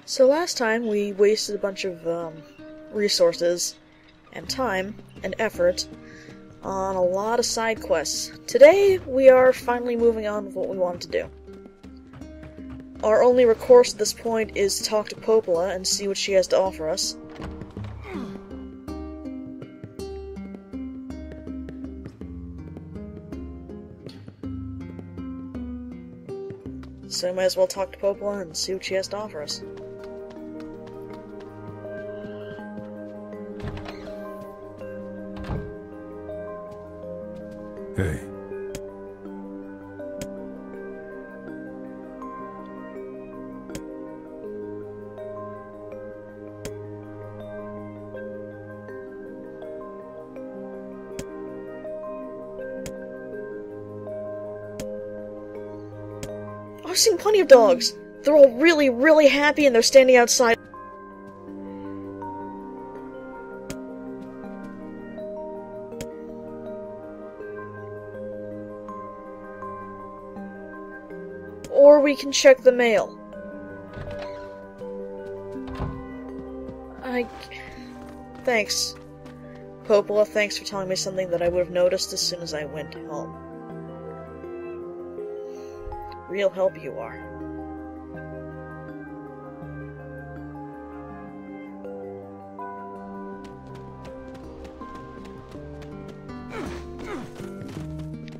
So last time we wasted a bunch of resources and time and effort on a lot of side quests. Today we are finally moving on with what we wanted to do. Our only recourse at this point is to talk to Popola and see what she has to offer us. So we might as well talk to Popola and see what she has to offer us. Hey. I've seen plenty of dogs. They're all really, really happy and they're standing outside. Or we can check the mail. Thanks. Popola, thanks for telling me something that I would have noticed as soon as I went home. Real help you are.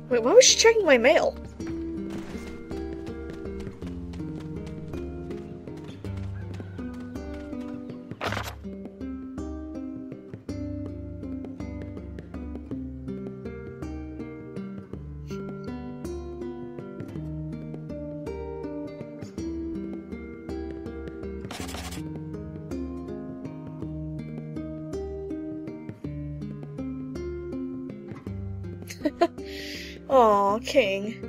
Wait, why was she checking my mail? Aw, King.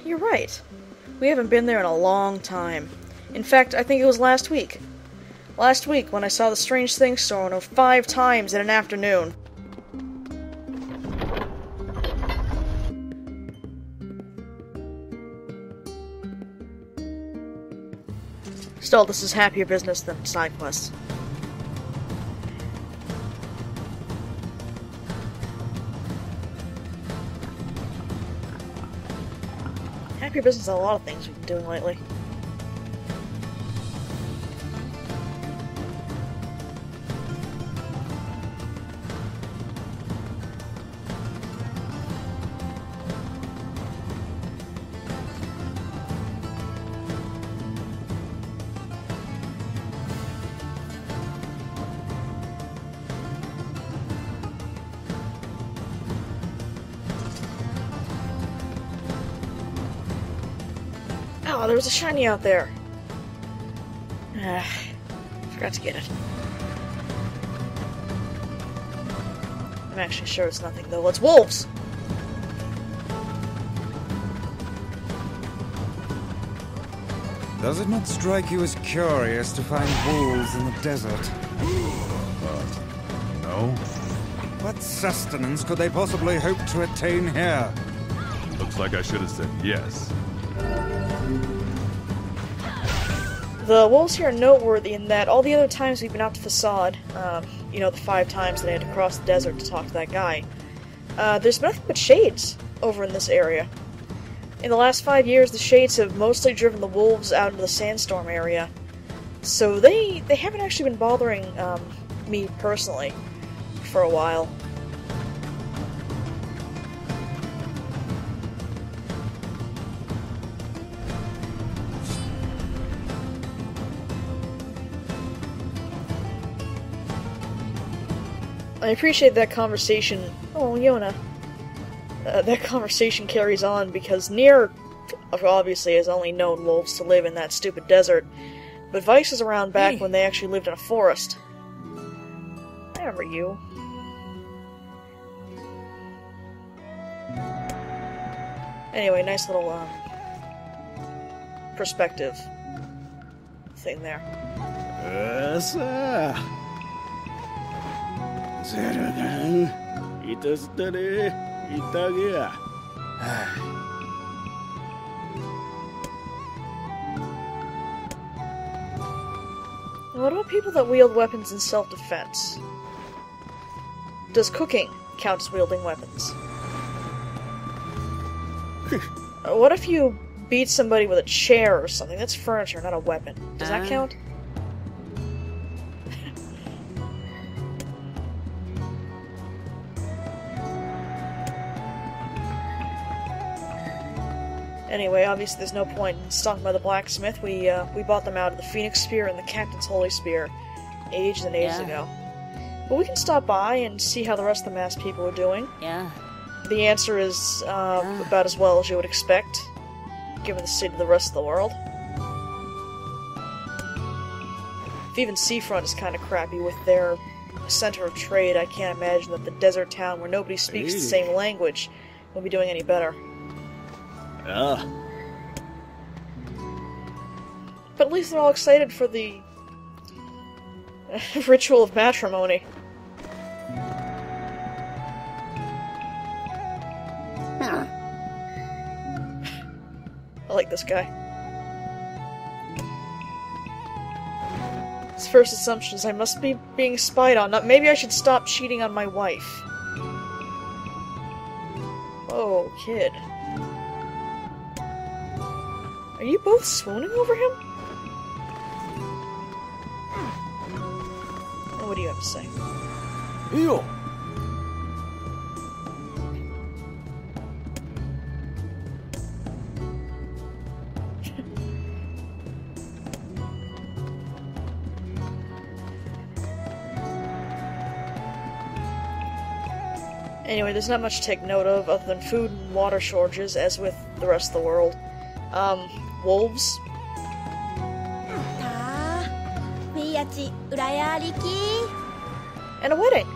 You're right. We haven't been there in a long time. In fact, I think it was last week. Last week when I saw the strange thing stolen 5 times in an afternoon. Still, this is happier business than side quests. Happier business than a lot of things we've been doing lately. Oh, there was a shiny out there. Forgot to get it. I'm actually sure it's nothing, though. It's wolves! Does it not strike you as curious to find wolves in the desert? No? What sustenance could they possibly hope to attain here? Looks like I should have said yes. The wolves here are noteworthy in that all the other times we've been out to Facade, you know, the 5 times that I had to cross the desert to talk to that guy, there's been nothing but shades over in this area. In the last 5 years, the shades have mostly driven the wolves out into the sandstorm area. So they haven't actually been bothering me personally for a while. I appreciate that conversation. Oh, Yona. That conversation carries on because Nier obviously has only known wolves to live in that stupid desert, but Vice was around back when they actually lived in a forest. I remember you. Anyway, nice little perspective thing there. Sir. Cerberus, itu sudah itagia. What about people that wield weapons in self-defense? Does cooking count as wielding weapons? What if you beat somebody with a chair or something? That's furniture, not a weapon. Does that count? Anyway, obviously there's no point in stalking by the blacksmith. We bought them out of the Phoenix Spear and the Captain's Holy Spear ages and ages ago. But we can stop by and see how the rest of the masked people are doing. Yeah. The answer is about as well as you would expect, given the state of the rest of the world. If even Seafront is kind of crappy with their center of trade, I can't imagine that the desert town where nobody speaks the same language will be doing any better. But at least they're all excited for the ritual of matrimony. I like this guy. His first assumption is I must be being spied on. Maybe I should stop cheating on my wife. Oh, kid. Are you both swooning over him? What do you have to say? Ew. Anyway, there's not much to take note of other than food and water shortages, as with the rest of the world. Wolves. And a wedding.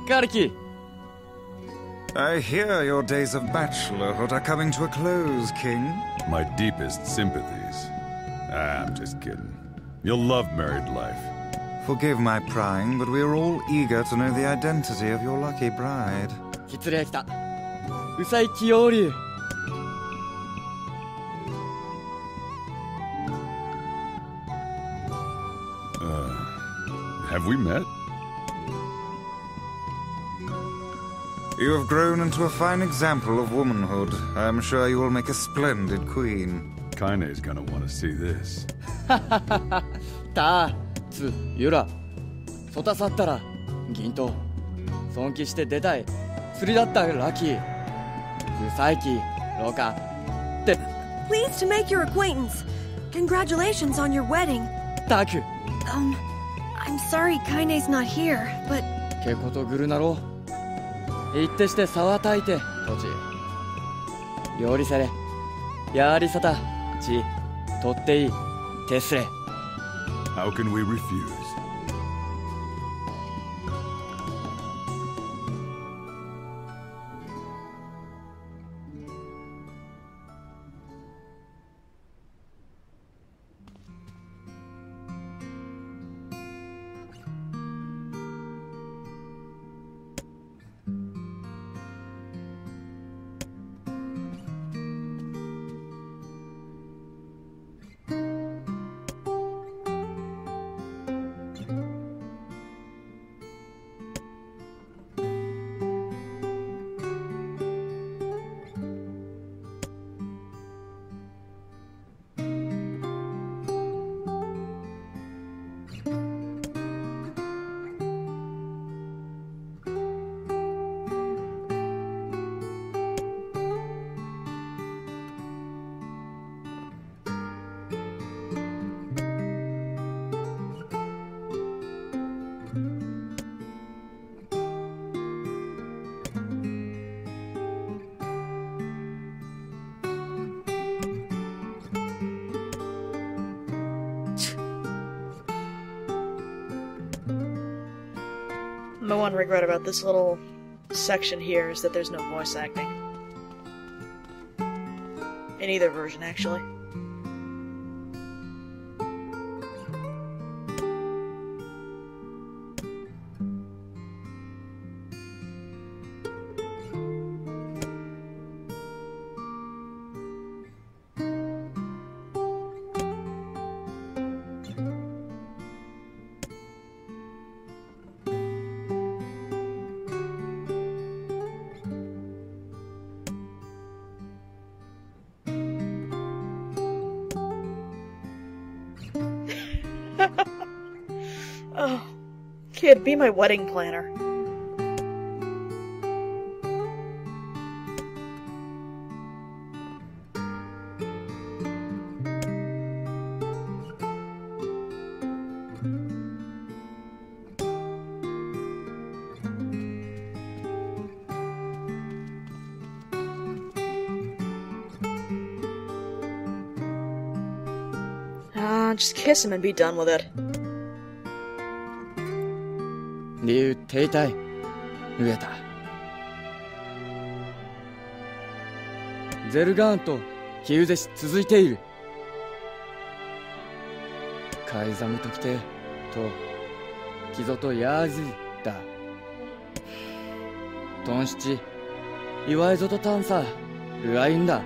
Kariki! I hear your days of bachelorhood are coming to a close, King. My deepest sympathies. I'm just kidding. You'll love married life. Forgive my prying, but we are all eager to know the identity of your lucky bride. Kitsure kita. Usai Kyoryu. Have we met? You have grown into a fine example of womanhood. I am sure you will make a splendid queen. Kaine's gonna want to see this. Ta, tsu, yura. Sota sattara, ginto. Sonki shite detai. Tsuri datta lucky. Usaiki, roka. Pleased to make your acquaintance. Congratulations on your wedding. Taku. I'm sorry Kaine's not here, but... Kekoto guru naro. Itte shite sawa taite, Tochi. Yori sere. Yari sata. Chi. Totte ii. Tesure. How can we refuse? My one regret about this little section here is that there's no voice acting. In either version, actually. Oh, kid, be my wedding planner. Just kiss him and be done with it. 理由停滞飢えたゼルガーンとキウゼシ続いているカイザムときてとキゾとヤーズだトンシチ岩井ゾとタンサルアインだ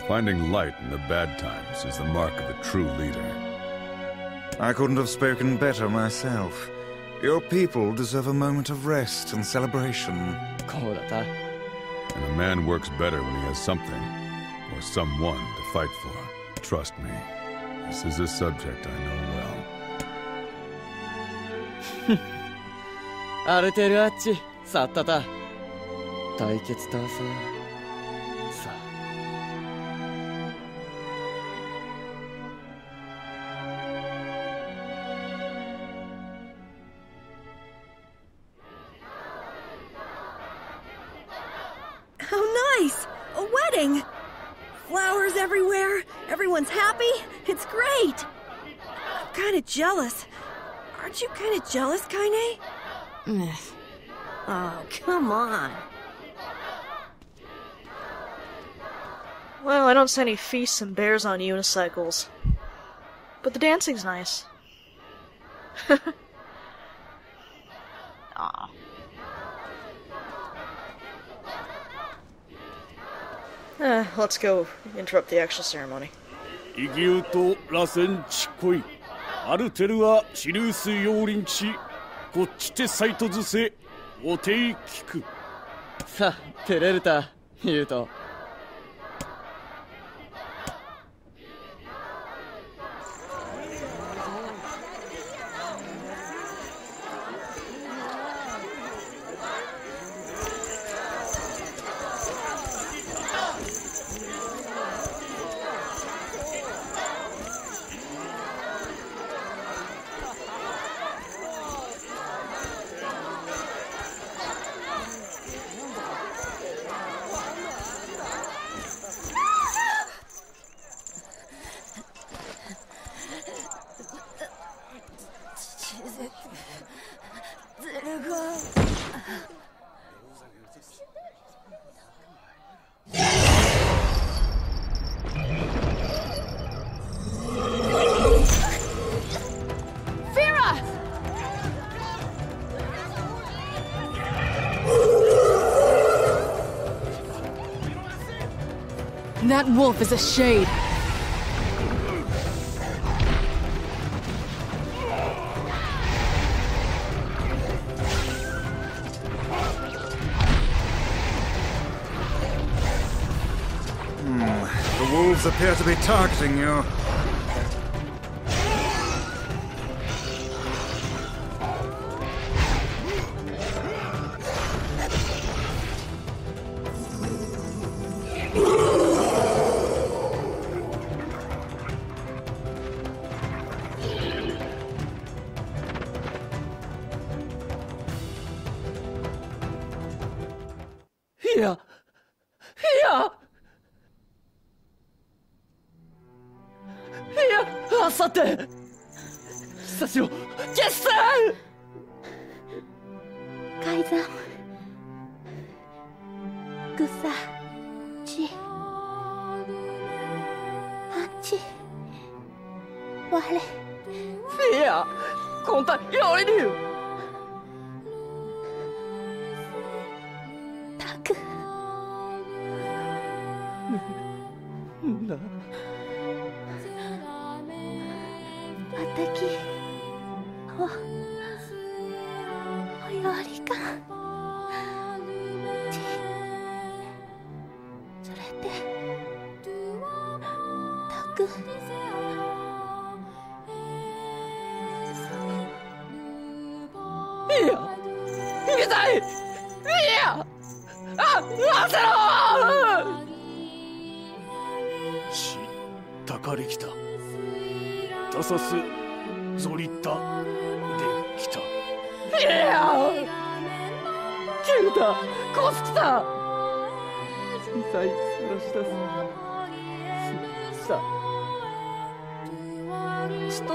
Finding light in the bad times is the mark of a true leader. I couldn't have spoken better myself. Your people deserve a moment of rest and celebration. こうだった And a man works better when he has something, or someone to fight for. Trust me, this is a subject I know well. アルテルアッチさったた対決だささ How nice! A wedding! Flowers everywhere, everyone's happy. It's great! I'm kinda jealous. Aren't you kinda jealous, Kaine? Oh, come on. Well, I don't see any feasts and bears on unicycles. But the dancing's nice. Aw. Let's go interrupt the actual ceremony. イギウと螺旋地恋アルテルはシリウス陽林地こっちてサイトズセおていきくさあ照れるた言うと That wolf is a shade. The wolves appear to be targeting you. Here! Here! Here! あさって久しろ決戦海山草地アンチ我飞呀，空太有一溜。タクな。あたきおよりかちそれでタクいや逃げたい。いやあせろ。たかりきたタサスゾリッタできた。いやケルタコスキタ小さいスラシタスしたちと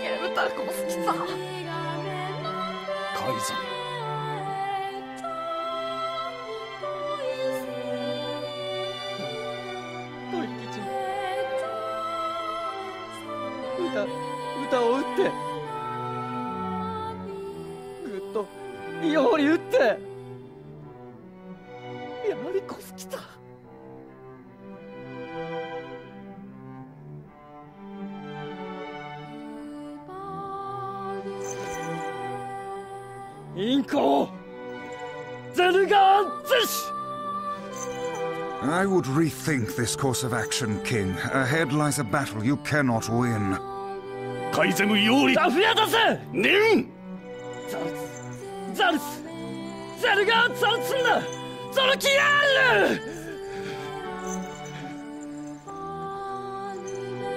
ケルタコスキタカイザトリキチ歌を打ってぐっとより打ってやはりコスキタインコゼルガーゼシ I would rethink this course of action, King. Ahead lies a battle you cannot win. カイゼムヨーリザフヤダセネンザルスゼルガーザルツンダゾルキアール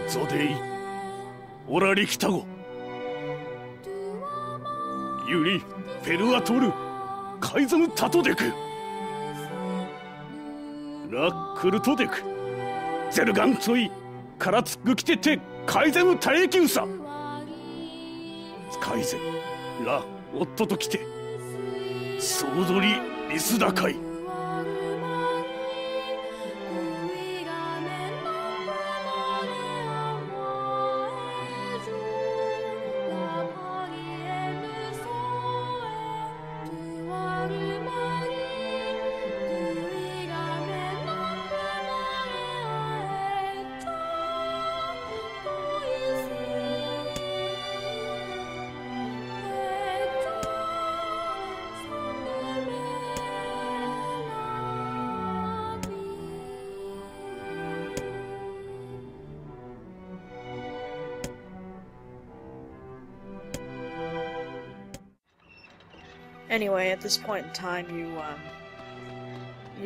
ゾデイオラリキタゴユリフェルアトルカイザムタトデクラックルトデクゼルガンツイカラツグキテテカイゼムタエキウサカイゼラオットときてソードリリスダカイAnyway, at this point in time, you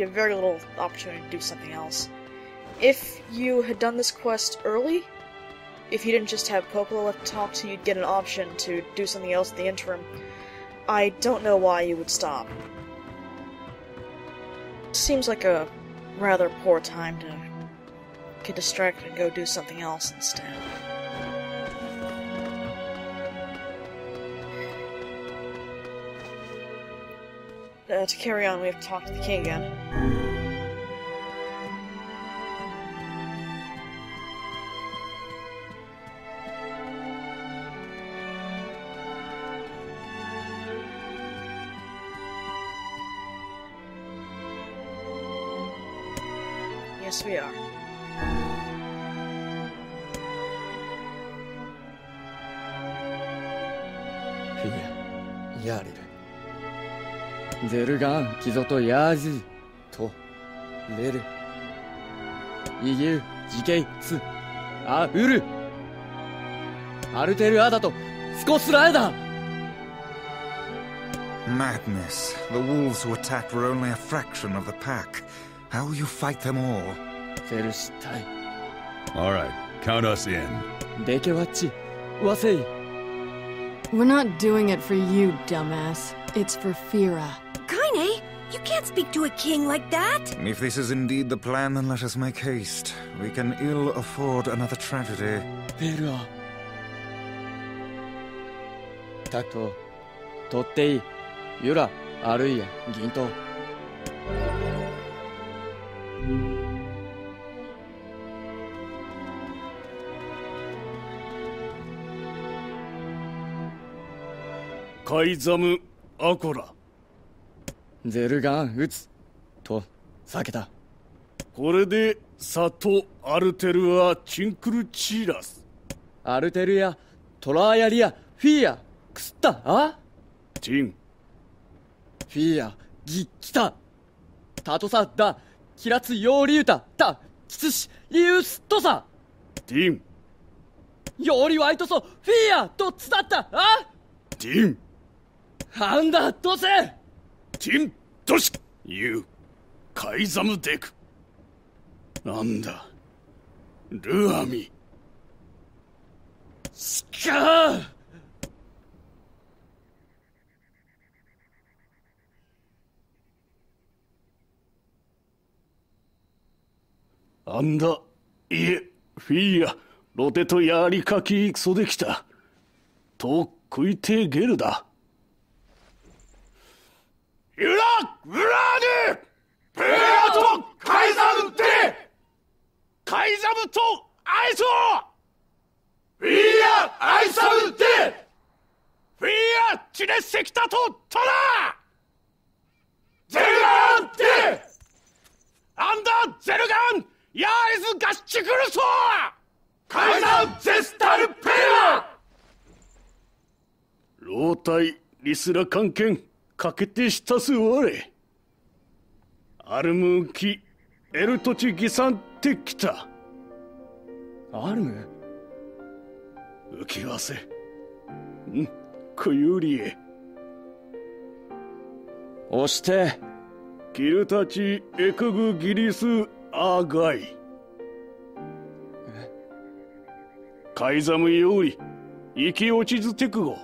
have very little opportunity to do something else. If you had done this quest early, if you didn't just have Coppola left to talk to, you'd get an option to do something else in the interim. I don't know why you would stop. Seems like a rather poor time to get distracted and go do something else instead. To carry on, we have to talk to the king again. Yes, we are. Yeah, Yaril. ゼルガンキゾとヤーズとレルイギュジケイスアウルアルテルアダとスコスラエダ Madness. The wolves who attacked were only a fraction of the pack. How will you fight them all? フェルシタイ All right, count us in. デケワッチワセイ We're not doing it for you, dumbass. It's for Fira. Kaine, you can't speak to a king like that! If this is indeed the plan, then let us make haste. We can ill afford another tragedy. フェルアタクトトッテイユラあるいは銀刀。カイザム・アコラ。ゼルガン撃つと避けた。これでサト・アルテルア・チンクルチーラス。アルテルやトラーヤリアフィーヤくすったあチン。フィーヤギッキタタトサダキラツヨーリュータタキツシリウストサティン。ヨーリワイトソフィーヤとつだったあティン。ハンダドセティンドシユーカイザムデク。なんだルアミ。しかーあんだいえフィーヤロテとやりかきクソできたと食いてゲルだ。ユラ・ブラーデペアとカイザムってカイザムとアイソフィーヤ・アイサムってフィーヤ・チネセキタとトラゼルガンってアンダーゼルガンヤーイズガッチクルソーカイザンゼスタルペア老体リスラ関係かけてしたすわれアルムーキエルトチギサンってきた。アルム浮きわせクユリエ押してキルタチエクグギリスアーガイカイザムより生き落ちずテクゴ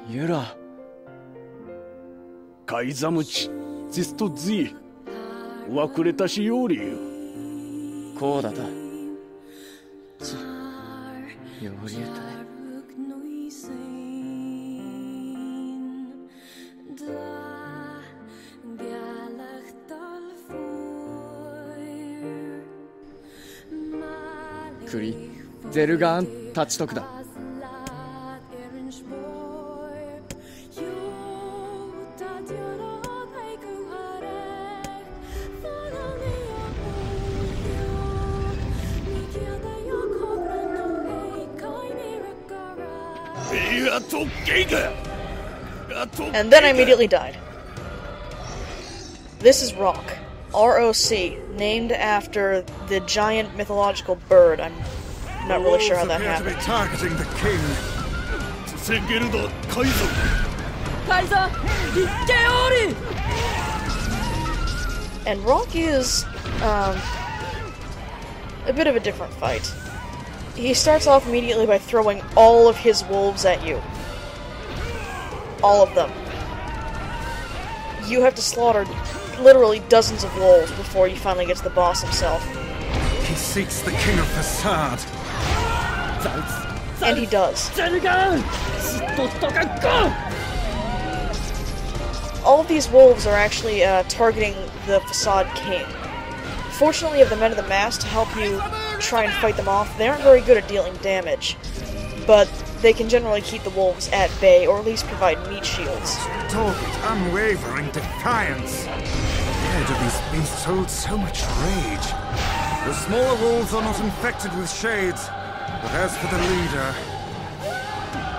ユラカイザムチジストズイわくれたしよりよこうだたちよりえたクリゼルガーン立ちとくだ。And then I immediately died. This is Rock. R-O-C, named after the giant mythological bird. I'm not really sure how that happened. Targeting the king. And Rock is, a bit of a different fight. He starts off immediately by throwing all of his wolves at you. All of them. You have to slaughter literally dozens of wolves before you finally get to the boss himself. He seeks the king of Facade. And he does. All of these wolves are actually targeting the Facade King. Fortunately, you have the Men of the Mass to help you try and fight them off. They aren't very good at dealing damage, but they can generally keep the wolves at bay, or at least provide meat shields. Dogged, unwavering defiance. Where do these beasts hold so much rage? The smaller wolves are not infected with shades, but as for the leader...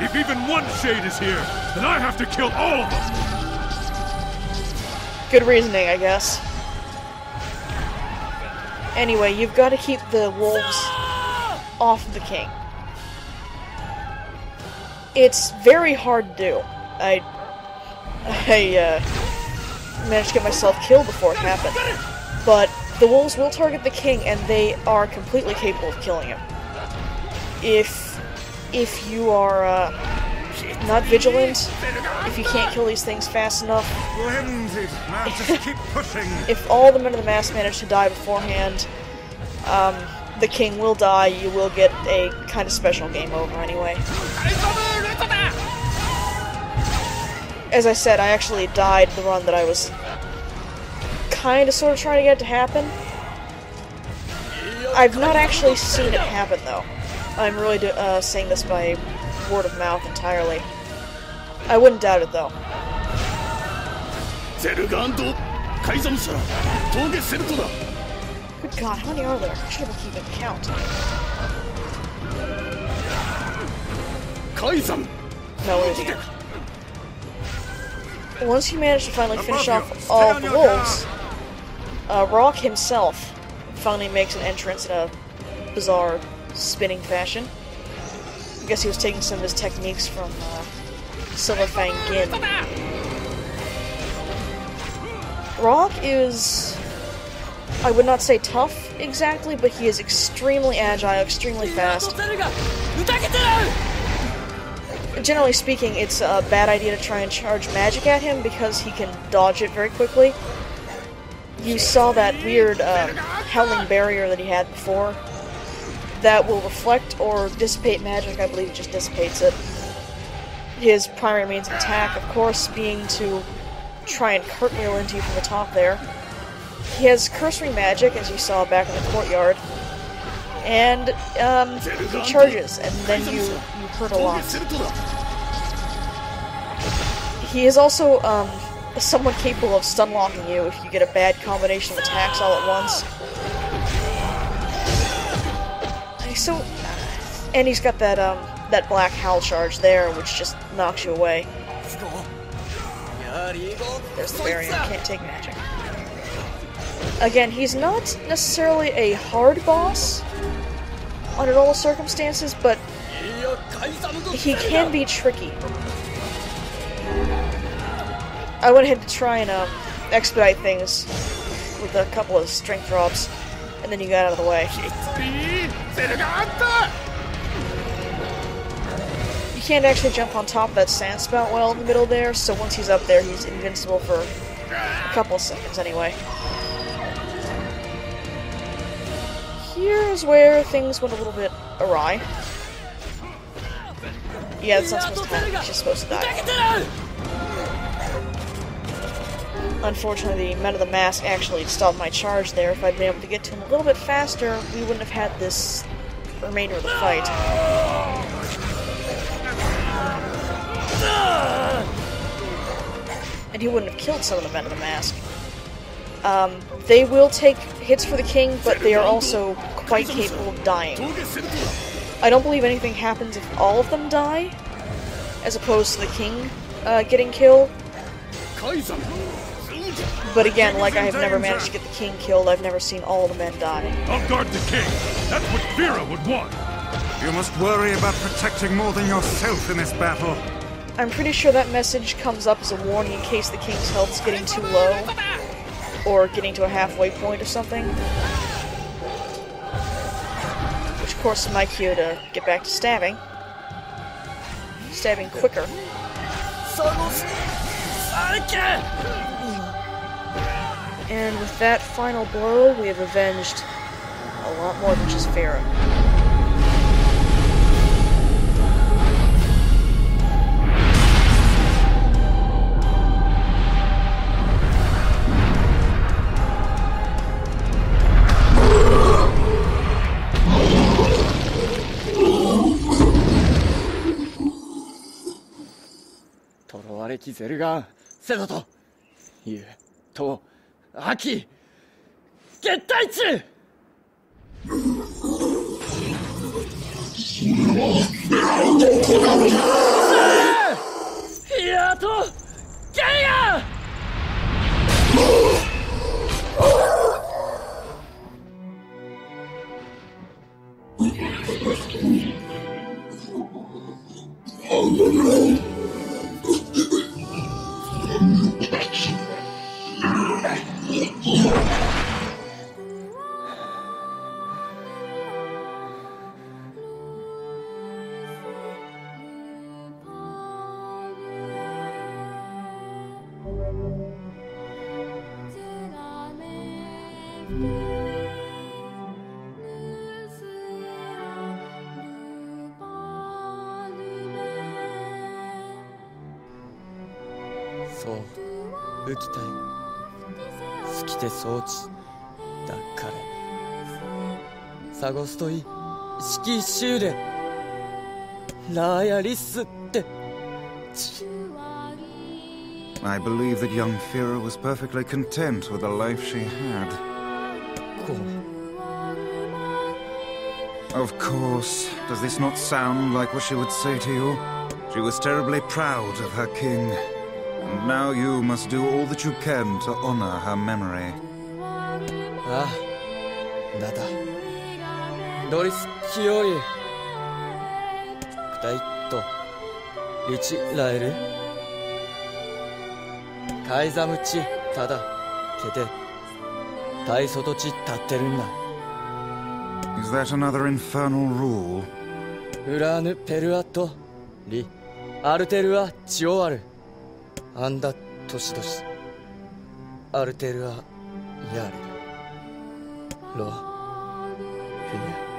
If even one shade is here, then I have to kill all of them! Good reasoning, I guess. Anyway, you've got to keep the wolves off of the king. It's very hard to do. I managed to get myself killed before it happened. But the wolves will target the king, and they are completely capable of killing him. If you are not vigilant, if you can't kill these things fast enough, Blended. Now just keep pushing. if all the Men of the Mass manage to die beforehand, the king will die. You will get a kind of special game over anyway. as I said, I actually died the run that I was kinda sorta trying to get it to happen. I've not actually seen it happen, though. I'm really saying this by word of mouth entirely. I wouldn't doubt it, though. Good God, how many are there? I should have been keeping count. No, where's he? Once you manage to finally finish off all of the wolves, Rock himself finally makes an entrance in a bizarre, spinning fashion. I guess he was taking some of his techniques from Silverfang Gin. Rock is, I would not say tough exactly, but he is extremely agile, extremely fast. Generally speaking, it's a bad idea to try and charge magic at him because he can dodge it very quickly. You saw that weird howling barrier that he had before. That will reflect or dissipate magic. I believe it just dissipates it. His primary means of attack, of course, being to try and cartwheel into you from the top there. He has cursory magic, as you saw back in the courtyard. And he charges, and then you hurt a lot. He is also somewhat capable of stun-locking you if you get a bad combination of attacks all at once. So, and he's got that that black howl charge there, which just knocks you away. There's the barrier, can't take magic. Again, he's not necessarily a hard boss under normal circumstances, but he can be tricky. I went ahead to try and expedite things with a couple of strength drops, and then you got out of the way. You can't actually jump on top of that sand spout well in the middle there, so once he's up there, he's invincible for a couple of seconds anyway. Here's where things went a little bit awry. Yeah, that's not supposed to happen. She's supposed to die. Unfortunately, the Men of the Mask actually stopped my charge there. If I'd been able to get to him a little bit faster, we wouldn't have had this remainder of the fight. And he wouldn't have killed some of the Men of the Mask. They will take hits for the king, but they are also quite capable of dying. I don't believe anything happens if all of them die, as opposed to the king getting killed. But again, like I have never managed to get the king killed, I've never seen all the men die. I'll guard the king. That's what Vera would want. You must worry about protecting more than yourself in this battle. I'm pretty sure that message comes up as a warning in case the king's health is getting too low, or getting to a halfway point or something. Which, of course, is my cue to get back to stabbing. Stabbing quicker. And with that final blow, we have avenged a lot more than just Vera. 囚われきゼルガンセドというと秋月対地やっとゲイヤそう浮きたい好きて装置だから探すといい式終電ラーヤリスって I believe that young Fira was perfectly content with the life she had. こう Of course. Does this not sound like what she would say to you? She was terribly proud of her king. And now you must do all that you can to honor her memory. ああだだドリスキヨイクタイとリチラエルカイザムチただケテ大外地立ってるんだ Is that another infernal rule? ウラーヌペルアトリアルテルアチオアルアンダトシドシアルテルアヤールロフィニア